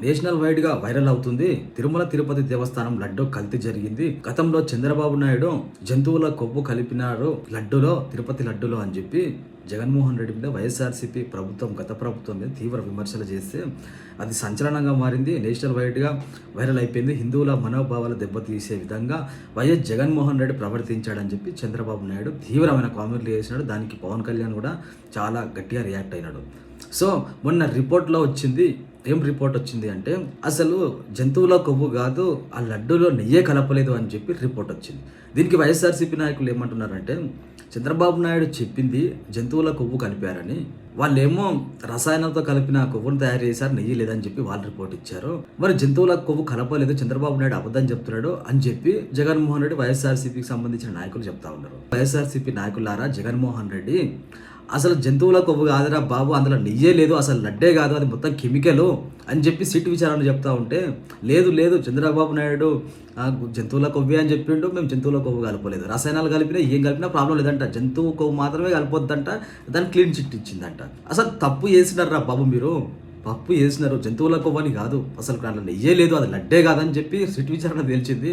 National wide గా viral అవుతుంది. తిరుమల తిరుపతి దేవస్థానం లడ్డు కల్తీ జరిగింది. గతంలో చంద్రబాబు నాయుడు జంతువుల కొవ్వు కలిపినారు లడ్డులో, తిరుపతి లడ్డులో అని చెప్పి జగన్మోహన్ రెడ్డి మీద వైఎస్ఆర్సీపీ ప్రభుత్వం, గత ప్రభుత్వం మీద తీవ్ర విమర్శలు చేస్తే అది సంచలనంగా మారింది. నేషనల్ వైడ్ గా వైరల్ అయిపోయింది. హిందువుల మనోభావాలు దెబ్బతీసే విధంగా వైఎస్ జగన్మోహన్ రెడ్డి ప్రవర్తించాడని చెప్పి చంద్రబాబు నాయుడు తీవ్రమైన కామెంట్లు చేసినాడు. దానికి పవన్ కళ్యాణ్ కూడా చాలా గట్టిగా రియాక్ట్ అయినాడు. సో మొన్న రిపోర్ట్లో వచ్చింది. ఏం రిపోర్ట్ వచ్చింది అంటే, అసలు జంతువుల కొవ్వు కాదు, ఆ లడ్డూలో నెయ్యే కలపలేదు అని చెప్పి రిపోర్ట్ వచ్చింది. దీనికి వైఎస్ఆర్సీపీ నాయకులు ఏమంటున్నారంటే, చంద్రబాబు నాయుడు చెప్పింది జంతువుల కొవ్వు కలిపారని, వాళ్ళేమో రసాయనంతో కలిపిన కొవ్వును తయారు చేశారు, నెయ్యి లేదని చెప్పి వాళ్ళు రిపోర్ట్ ఇచ్చారు. మరి జంతువుల కొవ్వు కలపలేదు, చంద్రబాబు నాయుడు అబద్ధం చెప్తున్నాడు అని చెప్పి జగన్మోహన్ రెడ్డి వైఎస్ఆర్సీపీకి సంబంధించిన నాయకులు చెప్తా ఉన్నారు. వైఎస్ఆర్సీపీ నాయకులారా, జగన్మోహన్ రెడ్డి అసలు జంతువుల కొవ్వు కాదురా బాబు, అందులో నెయ్యే లేదు, అసలు లడ్డే కాదు, అది మొత్తం కెమికల్ అని చెప్పి సిట్ విచారణ చెప్తా ఉంటే, లేదు లేదు చంద్రబాబు నాయుడు జంతువుల కొవ్వే అని చెప్పిండు, మేము జంతువుల కొవ్వు కలపలేదు, రసాయనాలు కలిపినా ఏం కలిపినా ప్రాబ్లం లేదంట, జంతువు కొవ్వు మాత్రమే కలిపొద్దంట, దాన్ని క్లీన్ చిట్ ఇచ్చిందంట. అసలు తప్పు చేసినారా బాబు మీరు, తప్పు చేసినారు. జంతువుల కొవ్వు అని కాదు, అసలు అందులో నెయ్యే లేదు, అది లడ్డే కాదని చెప్పి సిట్ విచారణ తేల్చింది.